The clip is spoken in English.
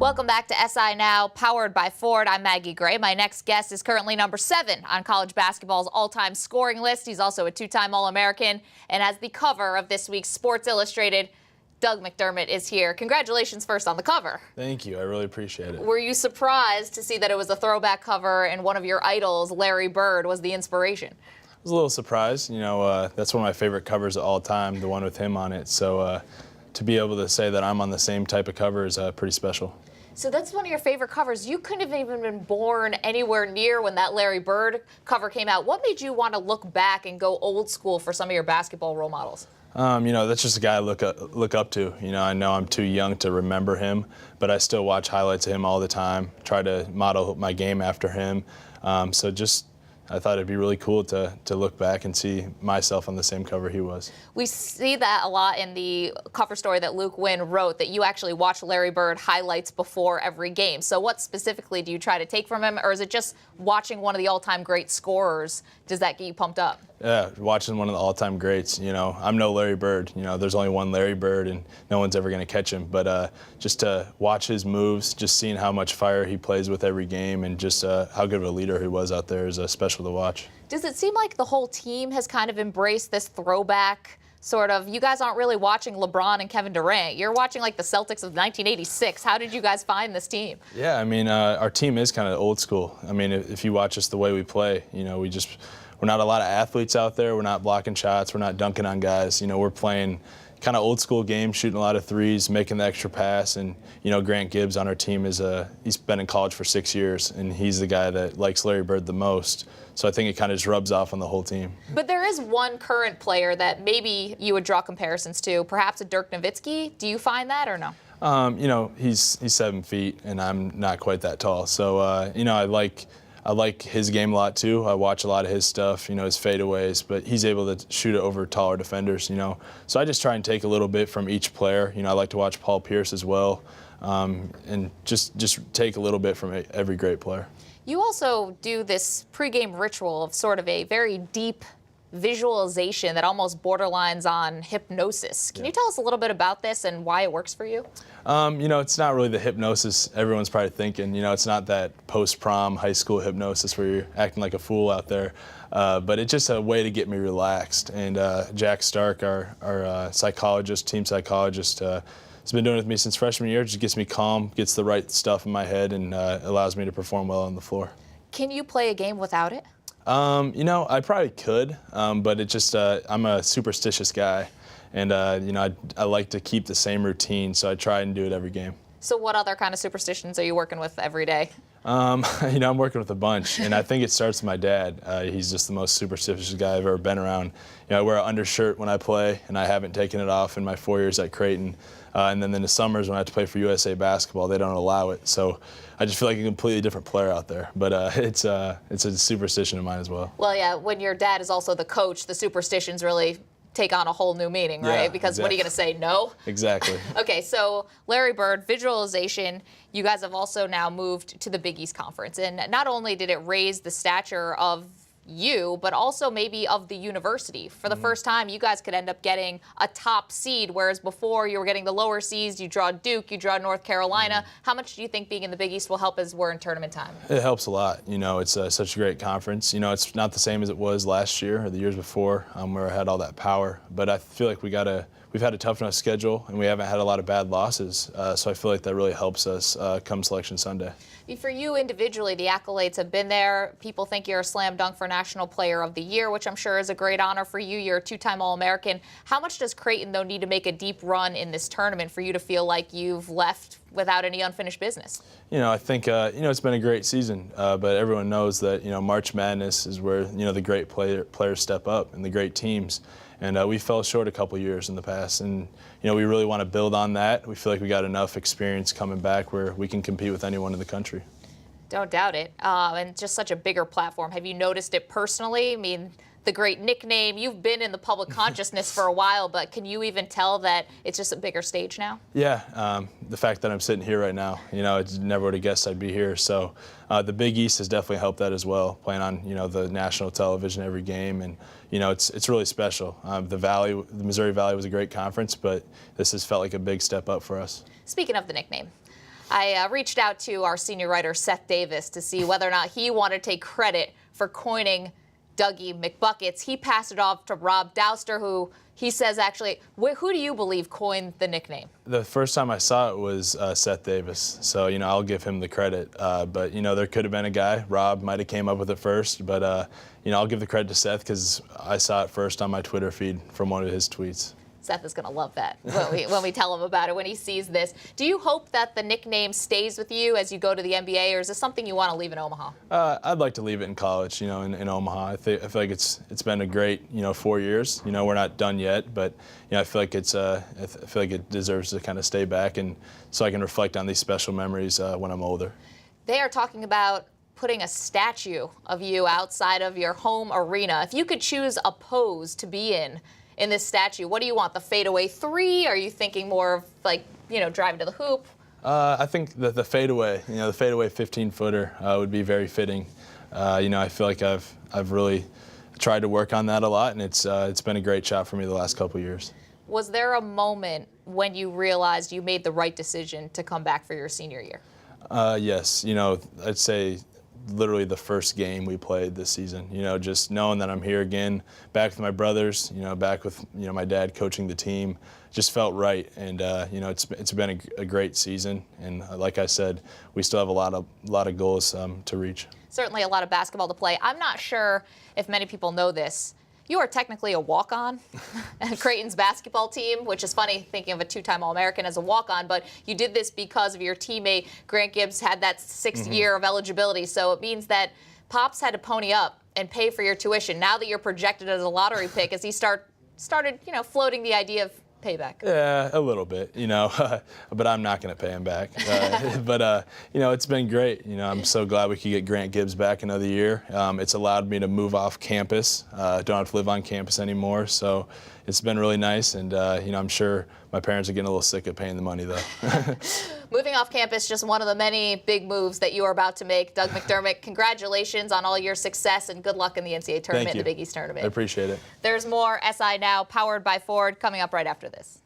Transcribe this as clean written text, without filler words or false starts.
Welcome back to SI Now, powered by Ford. I'm Maggie Gray. My next guest is currently number 7 on college basketball's all-time scoring list. He's also a 2-time All-American and has the cover of this week's Sports Illustrated. Doug McDermott is here. Congratulations first on the cover. Thank you. I really appreciate it. Were you surprised to see that it was a throwback cover and one of your idols, Larry Bird, was the inspiration? I was a little surprised. You know, that's one of my favorite covers of all time, the one with him on it. So to be able to say that I'm on the same type of cover is pretty special. So that's one of your favorite covers. You couldn't have even been born anywhere near when that Larry Bird cover came out. What made you want to look back and go old school for some of your basketball role models? You know, that's just a guy I look up to. You know I'm too young to remember him, but I still watch highlights of him all the time, try to model my game after him. So just I thought it'd be really cool to look back and see myself on the same cover he was. We see that a lot in the cover story that Luke Wynn wrote, that you actually watch Larry Bird highlights before every game. So what specifically do you try to take from him, or is it just watching one of the all-time great scorers? Does that get you pumped up? Yeah, watching one of the all-time greats. You know, I'm no Larry Bird. You know, there's only one Larry Bird, and no one's ever going to catch him. But just to watch his moves, just seeing how much fire he plays with every game, and just how good of a leader he was out there is special to watch. Does it seem like the whole team has kind of embraced this throwback sort of? You guys aren't really watching LeBron and Kevin Durant. You're watching like the Celtics of 1986. How did you guys find this team? Yeah, I mean, our team is kind of old school. I mean, if you watch us the way we play, you know, we're not a lot of athletes out there. We're not blocking shots. We're not dunking on guys. You know, we're playing kind of old school games, shooting a lot of threes, making the extra pass. And, you know, Grant Gibbs on our team he's been in college for 6 years, and he's the guy that likes Larry Bird the most. So I think it kind of just rubs off on the whole team. But there is one current player that maybe you would draw comparisons to, perhaps a Dirk Nowitzki. Do you find that or no? You know, he's 7 feet, and I'm not quite that tall. So, you know, I like his game a lot too. I watch a lot of his stuff, you know, his fadeaways, but he's able to shoot it over taller defenders, you know. So I just try and take a little bit from each player. You know, I like to watch Paul Pierce as well, and just take a little bit from every great player. You also do this pregame ritual of sort of a very deep visualization that almost borderlines on hypnosis. Can you tell us a little bit about this and why it works for you? You know, it's not really the hypnosis everyone's probably thinking. You know, it's not that post-prom high school hypnosis where you're acting like a fool out there. But it's just a way to get me relaxed. And Jack Stark, our psychologist, team psychologist, has been doing it with me since freshman year. It just gets me calm, gets the right stuff in my head, and allows me to perform well on the floor. Can you play a game without it? You know, I probably could, but it just I'm a superstitious guy, and you know, I like to keep the same routine, so I try and do it every game. So what other kind of superstitions are you working with every day? You know, I'm working with a bunch, and I think it starts with my dad. He's just the most superstitious guy I've ever been around. You know, I wear an undershirt when I play, and I haven't taken it off in my 4 years at Creighton. And then in the summers when I have to play for USA basketball, they don't allow it. So I just feel like a completely different player out there. But it's a superstition of mine as well. Well, yeah, when your dad is also the coach, the superstitions really take on a whole new meaning, right? Yeah, because exactly. What are you going to say, no? Exactly. Okay, so Larry Bird, visualization, you guys have also now moved to the Big East Conference. And not only did it raise the stature of you, but also maybe of the university. For the first time, you guys could end up getting a top seed, whereas before you were getting the lower seeds. You draw Duke, you draw North Carolina. How much do you think being in the Big East will help as we're in tournament time? It helps a lot. You know, it's such a great conference. You know, it's not the same as it was last year or the years before, where I had all that power. But I feel like we've had a tough enough schedule, and we haven't had a lot of bad losses. So I feel like that really helps us come Selection Sunday. For you individually, the accolades have been there. People think you're a slam dunk for National Player of the Year, which I'm sure is a great honor for you. You're a 2-time All-American. How much does Creighton, though, need to make a deep run in this tournament for you to feel like you've left without any unfinished business? You know, I think, you know, it's been a great season, but everyone knows that, you know, March Madness is where, you know, the great players step up and the great teams. And we fell short a couple years in the past. And, you know, we really want to build on that. We feel like we got enough experience coming back where we can compete with anyone in the country. Don't doubt it. And just such a bigger platform. Have you noticed it personally? I mean, the great nickname, you've been in the public consciousness for a while, but can you even tell that it's just a bigger stage now? Yeah, the fact that I'm sitting here right now, you know, I never would have guessed I'd be here. So the Big East has definitely helped that as well, playing on, you know, the national television every game. And, you know, it's really special. The Missouri Valley was a great conference, but this has felt like a big step up for us. Speaking of the nickname, I reached out to our senior writer, Seth Davis, to see whether or not he wanted to take credit for coining Dougie McBuckets. He passed it off to Rob Douster, who he says actually, who do you believe coined the nickname? The first time I saw it was Seth Davis, so I'll give him the credit. But there could have been a guy. Rob might have came up with it first, but I'll give the credit to Seth because I saw it first on my Twitter feed from one of his tweets. Seth is going to love that when we tell him about it, when he sees this. Do you hope that the nickname stays with you as you go to the NBA, or is this something you want to leave in Omaha? I'd like to leave it in college, in Omaha. I feel like it's been a great, 4 years. We're not done yet, but I feel like it deserves to kind of stay back, and so I can reflect on these special memories when I'm older. They are talking about putting a statue of you outside of your home arena. If you could choose a pose to be in this statue, what do you want? The fadeaway three? Are you thinking more of driving to the hoop? I think that the fadeaway, the fadeaway 15-footer would be very fitting. I feel like I've really tried to work on that a lot, and it's been a great shot for me the last couple of years. Was there a moment when you realized you made the right decision to come back for your senior year? Yes. I'd say literally the first game we played this season, just knowing that I'm here again, back with my brothers, back with, my dad coaching the team, just felt right. And, it's been a great season. And like I said, we still have a lot of goals to reach. Certainly a lot of basketball to play. I'm not sure if many people know this. You are technically a walk-on at Creighton's basketball team, which is funny thinking of a two-time All-American as a walk-on, but you did this because of your teammate Grant Gibbs had that sixth year of eligibility. So it means that Pops had to pony up and pay for your tuition. Now that you're projected as a lottery pick, as he started, floating the idea of payback. Yeah, a little bit, but I'm not going to pay him back. But it's been great. I'm so glad we could get Grant Gibbs back another year. It's allowed me to move off campus. Don't have to live on campus anymore. So it's been really nice. And, I'm sure my parents are getting a little sick of paying the money, though. Moving off campus, just one of the many big moves that you are about to make. Doug McDermott, congratulations on all your success and good luck in the NCAA tournament and the Big East tournament. I appreciate it. There's more SI Now, powered by Ford, coming up right after this.